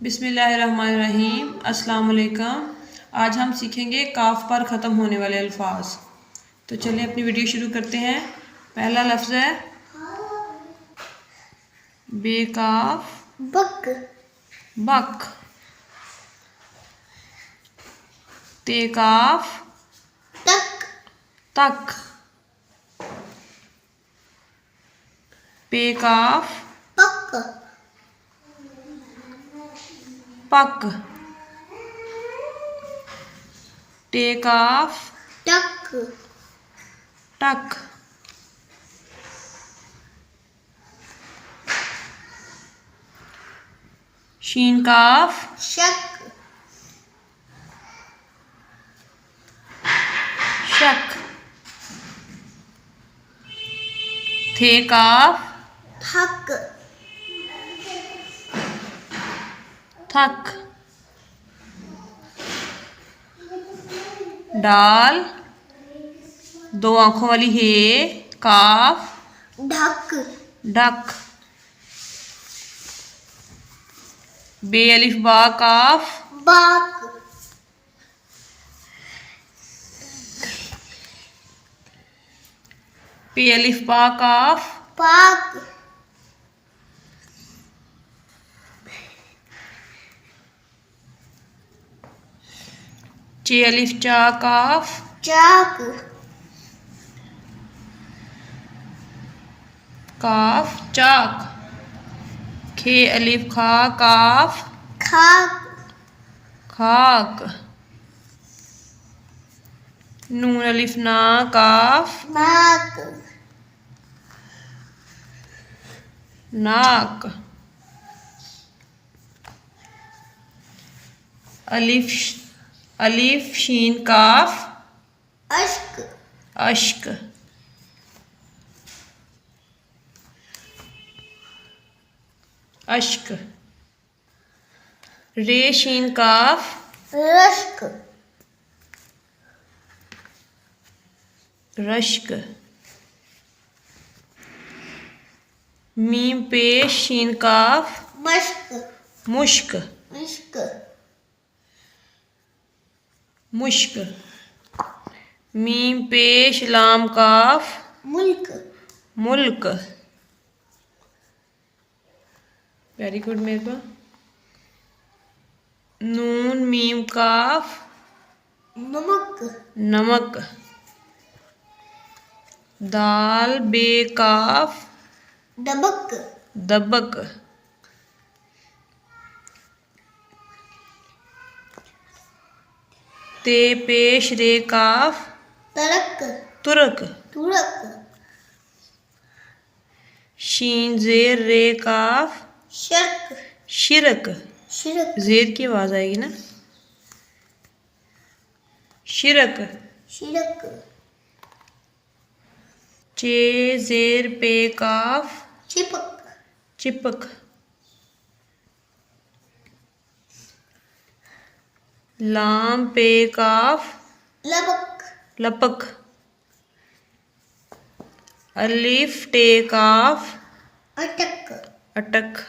बिस्मिल्लाहिर्रहमानिर्रहीम। अस्सलाम वालेकुम। आज हम सीखेंगे काफ पर ख़त्म होने वाले अल्फाज। तो चलिए अपनी वीडियो शुरू करते हैं। पहला लफ्ज़ है बेकाफ बक, बक। तेकाफ तक, तक। पेकाफ पक, पक। टेकाफ टक, टक। शीन काफ शक, शक। थे काफ थक, थक। डाल दो आंखों वाली हे काफ ढक, डक। बे अलिफ बा काफ बाक, पे अलिफ बा काफ पाक, चे अलिफ चा काफ चाक, काफ चाक। खे अलिफ खा काफ खाक, खाक। नून अलिफ ना काफ नाक, नाक। अलिफ शीन काफ अश्क, अश्क। अश्क। रे शीन काफ रश्क, रश्क। मीम पेश शीन काफ मश्क, मुश्क, इश्क, मुश्क। मीम पेश लाम काफ मुल्क, मुल्क। वेरी गुड मेरे को। नून मीम काफ नमक, नमक। दाल बे काफ दबक, दबक। ते पेश रे काफ तरक, तुरक। तुरक, शीन जेर रे काफ शर्क, शिरक। शिरक, जेर की आवाज आएगी ना। शिरक। शिरक, चे जेर पे काफ चिपक, चिपक। लाम पे काफ लबक, लपक। अलिफ टे काफ अटक, अटक।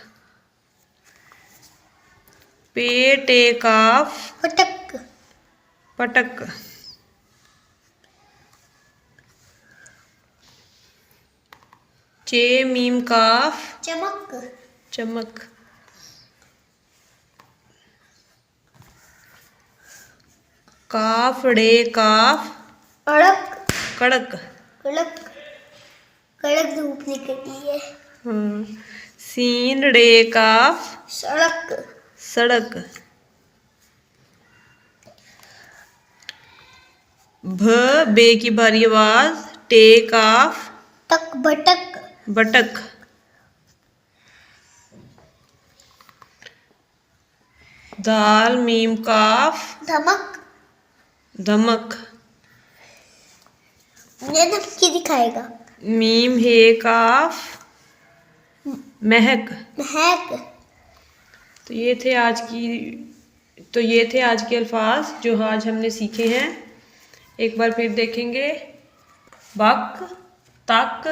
पे टे काफ पटक, पटक। चे मीम काफ चमक, चमक। काफ डे काफ अड़क, कड़क। कड़क, कड़क धूप निकली है। सीन डे काफ सड़क, सड़क। भ बे की भारी आवाज टे काफ तक बटक, बटक। दाल मीम काफ धमक, धमक। ये धमकी दिखाएगा। मीम हे काफ महक। महक। तो ये थे आज के अल्फाज जो आज हमने सीखे हैं। एक बार फिर देखेंगे। बक, तक,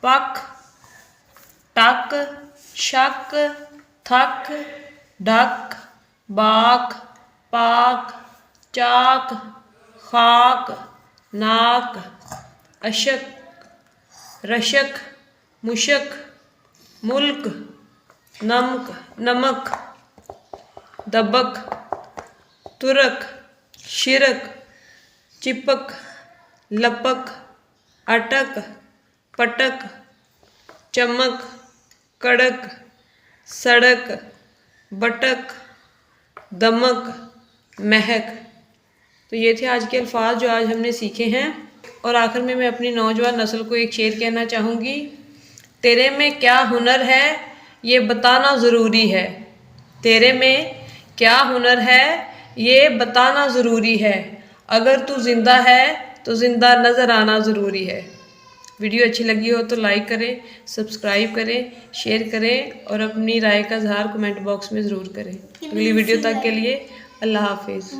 पक, टक, शक, थक, ढक, बाक, पाक, चाक, खाक, नाक, अशक, रशक, मुशक, मुल्क, नमक, दबक, तुरक, शिरक, चिपक, लपक, अटक, पटक, चमक, कड़क, सड़क, बटक, दमक, महक। तो ये थे आज के अल्फाज जो आज हमने सीखे हैं। और आखिर में मैं अपनी नौजवान नस्ल को एक शेर कहना चाहूँगी, तेरे में क्या हुनर है ये बताना ज़रूरी है। तेरे में क्या हुनर है ये बताना ज़रूरी है। अगर तू ज़िंदा है तो ज़िंदा नज़र आना ज़रूरी है। वीडियो अच्छी लगी हो तो लाइक करें, सब्सक्राइब करें, शेयर करें और अपनी राय का इज़हार कमेंट बॉक्स में ज़रूर करें। अगली वीडियो तक के लिए अल्लाह हाफिज़।